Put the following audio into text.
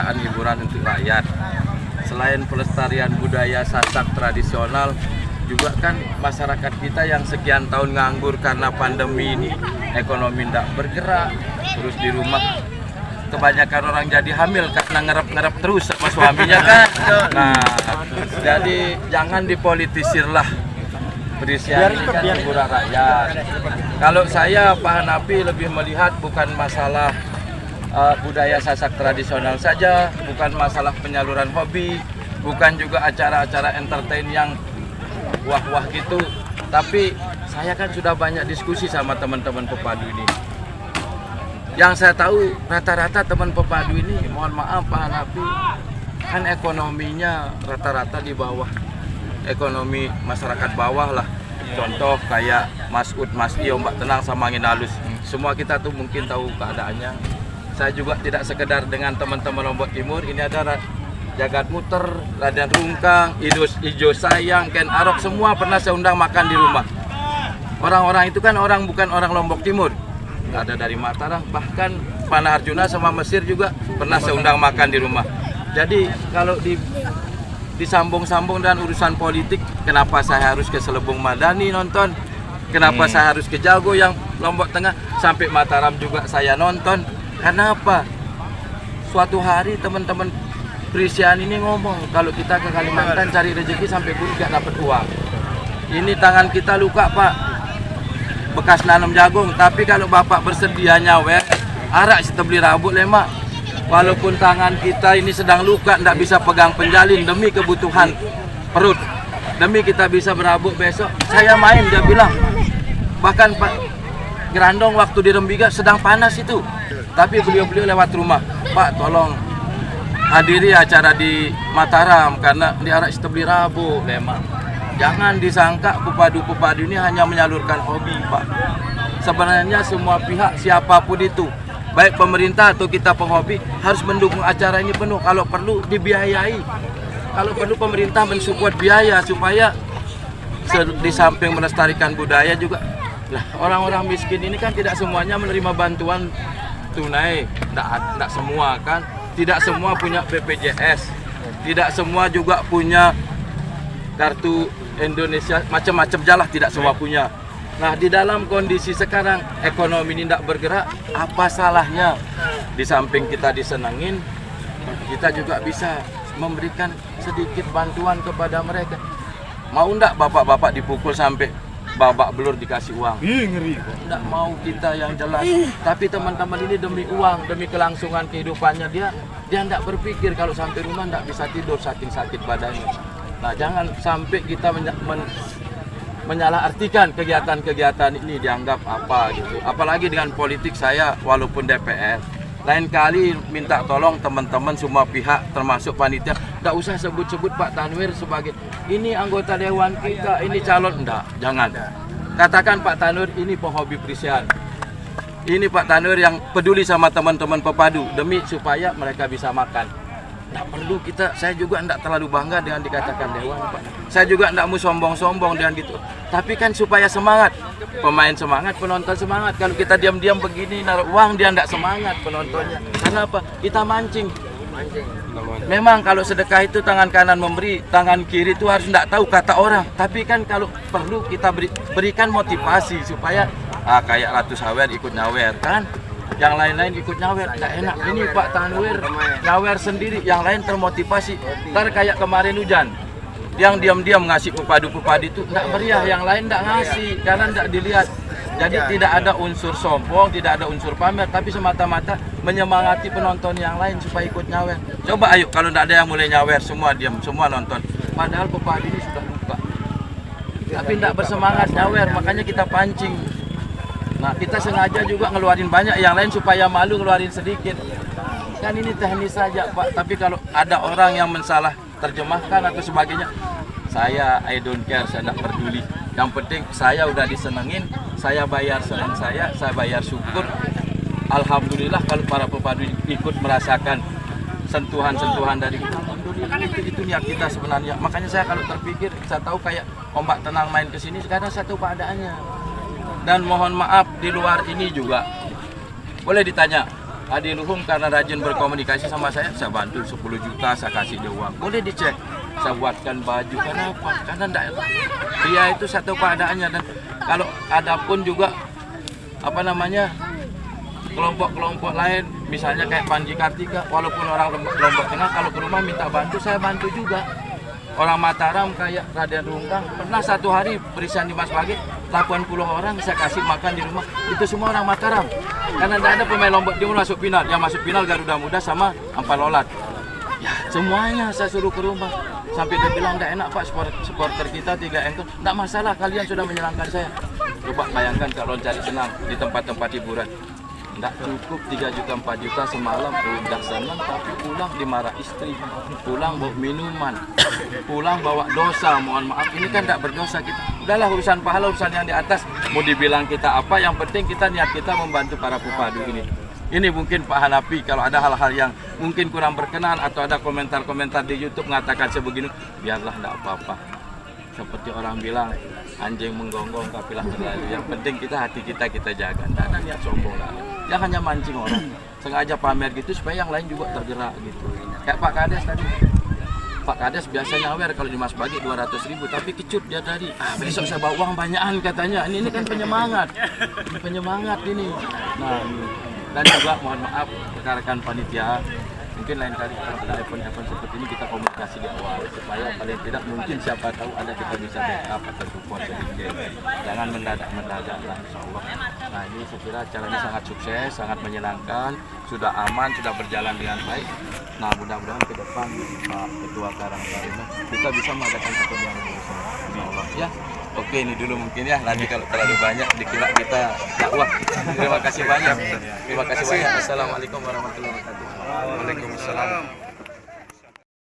penyelenggaraan hiburan untuk rakyat. Selain pelestarian budaya Sasak tradisional, juga kan masyarakat kita yang sekian tahun nganggur karena pandemi ini, ekonomi tidak bergerak, terus di rumah kebanyakan orang jadi hamil karena ngerep-ngerep terus sama suaminya kan. Nah, jadi jangan dipolitisir lah. Perisian ini kan hiburan rakyat. Kalau saya Pak Hanafi lebih melihat bukan masalah budaya Sasak tradisional saja, bukan masalah penyaluran hobi, bukan juga acara-acara entertain yang wah-wah gitu. Tapi saya kan sudah banyak diskusi sama teman-teman pepadu ini. Yang saya tahu rata-rata teman pepadu ini, mohon maaf Pak Hanafi, kan ekonominya rata-rata di bawah ekonomi masyarakat bawah lah. Contoh kayak Mas Ud, Mas Iyo, Mbak Tenang sama Angin Halus. Semua kita tuh mungkin tahu keadaannya. Saya juga tidak sekedar dengan teman-teman Lombok Timur, ini ada Jagat Muter, Raden Rungkang, Ijo Sayang, Ken Arok, semua pernah saya undang makan di rumah. Orang-orang itu kan bukan orang Lombok Timur. Ada dari Mataram, bahkan Pana Arjuna sama Mesir juga pernah saya undang makan di rumah. Jadi kalau disambung-sambung dengan urusan politik, kenapa saya harus ke Selebung Madani nonton? Kenapa saya harus ke Jago yang Lombok Tengah? Sampai Mataram juga saya nonton. Karena apa? Suatu hari teman-teman Perisian ini ngomong, kalau kita ke Kalimantan cari rezeki sampai pun gak dapat uang. Ini tangan kita luka Pak, bekas nanam jagung. Tapi kalau Bapak bersedia nyawer, arak kita beli rabut lemak. Walaupun tangan kita ini sedang luka, tidak bisa pegang penjalin demi kebutuhan perut, demi kita bisa berabuk besok. Saya main, dia bilang. Bahkan Pak Gerandong waktu di Rembiga sedang panas itu. Tapi beliau-beliau lewat rumah, Pak tolong hadiri acara di Mataram karena di arak kita beli rabuk lemak. Jangan disangka pepadu-pepadu ini hanya menyalurkan hobi Pak. Sebenarnya semua pihak siapapun itu, baik pemerintah atau kita penghobi, harus mendukung acara ini penuh. Kalau perlu dibiayai, kalau perlu pemerintah mensupport biaya supaya di samping melestarikan budaya juga. Lah orang-orang miskin ini kan tidak semuanya menerima bantuan tunai, tidak semua kan. Tidak semua punya BPJS, tidak semua juga punya kartu Indonesia, macam-macam jalah tidak semua punya. Nah di dalam kondisi sekarang ekonomi ini tidak bergerak, apa salahnya di samping kita disenangin, kita juga bisa memberikan sedikit bantuan kepada mereka. Mau enggak bapak-bapak dipukul sampai babak belur dikasih uang? Ngeri. Enggak mau kita yang jelas. Tapi teman-teman ini demi uang, demi kelangsungan kehidupannya dia enggak berpikir kalau sampai rumah enggak bisa tidur saking sakit badannya. Nah, jangan sampai kita menyalahartikan kegiatan-kegiatan ini dianggap apa gitu. Apalagi dengan politik saya walaupun DPR. Lain kali minta tolong teman-teman semua pihak termasuk panitia, enggak usah sebut-sebut Pak Tanwir sebagai ini anggota dewan kita, ini calon, enggak, jangan. Katakan Pak Tanwir ini penghobi Perisian. Ini Pak Tanwir yang peduli sama teman-teman pepadu demi supaya mereka bisa makan. Nggak perlu saya juga enggak terlalu bangga dengan dikatakan dewan Pak. Saya juga enggak mau sombong-sombong dengan gitu. Tapi kan supaya semangat, pemain semangat, penonton semangat. Kalau kita diam-diam begini naruh uang dia enggak semangat penontonnya. Karena apa? Kita mancing. Memang kalau sedekah itu tangan kanan memberi, tangan kiri itu harus enggak tahu kata orang. Tapi kan kalau perlu kita berikan motivasi supaya kayak Ratu Sawer ikut nyawer kan, yang lain-lain ikut nyawer, nggak enak. Ini Pak Tanwir nyawer sendiri, yang lain termotivasi. Ntar kayak kemarin hujan, yang diam-diam ngasih pepadu-pepadu itu nggak meriah, yang lain nggak ngasih karena nggak dilihat. Jadi tidak ada unsur sombong, tidak ada unsur pamer, tapi semata-mata menyemangati penonton yang lain supaya ikut nyawer. Coba ayo, kalau nggak ada yang mulai nyawer, semua diam, semua nonton. Padahal pepadu ini sudah lupa, tapi nggak bersemangat nyawer, makanya kita pancing. Nah kita sengaja juga ngeluarin banyak, yang lain supaya malu ngeluarin sedikit. Kan ini teknis saja Pak, tapi kalau ada orang yang mensalah terjemahkan atau sebagainya, saya I don't care, saya tidak peduli. Yang penting saya udah disenengin, saya bayar senang saya bayar syukur. Alhamdulillah kalau para pepadu ikut merasakan sentuhan-sentuhan dari kita, alhamdulillah itu niat kita sebenarnya. Makanya saya kalau terpikir, saya tahu kayak Ombak Tenang main ke sini, sekarang saya tahu keadaannya. Dan mohon maaf di luar ini juga boleh ditanya, Adi Luhum karena rajin berkomunikasi sama saya bantu 10 juta, saya kasih dia uang. Boleh dicek, saya buatkan baju. Kenapa? Karena dia itu satu keadaannya. Dan kalau ada pun juga kelompok-kelompok lain, misalnya kayak Panji Kartika, walaupun orang Lombok Tengah, kalau ke rumah minta bantu, saya bantu juga. Orang Mataram kayak Raden Rungkang, pernah satu hari perisan di Mas Pagi, 80 orang saya kasih makan di rumah, itu semua orang Mataram. Karena tidak ada pemain Lombok Timur masuk final, yang masuk final Garuda Muda sama Ampalolat. Ya semuanya saya suruh ke rumah. Sampai dia bilang, tidak enak Pak, supporter kita 3 engkol. Tidak masalah, kalian sudah menyenangkan saya. Coba bayangkan kalau cari senang di tempat-tempat hiburan. Tidak cukup 3 juta 4 juta semalam udah senang, tapi pulang dimarah istri, pulang bawa minuman, pulang bawa dosa. Mohon maaf, ini kan tidak berdosa kita. Udahlah urusan pahala, urusan yang di atas. Mau dibilang kita apa, yang penting kita niat kita membantu para pupadu ini. Ini mungkin Pak Hanafi kalau ada hal-hal yang mungkin kurang berkenan atau ada komentar-komentar di YouTube mengatakan sebegini, biarlah tidak apa-apa. Seperti orang bilang, anjing menggonggong kafilah berlalu. Yang penting hati kita jaga. Tidak ada niat sombong lah. Jangan hanya mancing orang, sengaja pamer gitu supaya yang lain juga tergerak gitu. Kayak Pak Kades tadi. Pak Kades biasanya aware kalau di Mas Pagi 200.000, tapi kecut dia tadi. Besok saya bawa uang banyakan katanya. Ini kan penyemangat ini. Nah, ini. Dan juga mohon maaf rekan-rekan panitia. Mungkin lain kali kalau ada event-event seperti ini kita komunikasi di awal supaya paling tidak mungkin siapa tahu ada kita bisa backup atau support sedikit. Jangan mendadak lah, insya Allah. Nah ini saya kira acara ini sangat sukses, sangat menyenangkan, sudah aman, sudah berjalan dengan baik. Nah mudah-mudahan ke depan Pak Ketua Karangtaruna kita bisa mengadakan event yang lebih besar, insya Allah ya. Oke, ini dulu mungkin ya. Nanti kalau terlalu banyak dikira kita dakwah. Terima kasih banyak. Terima kasih banyak. Assalamualaikum warahmatullahi wabarakatuh. Waalaikumsalam.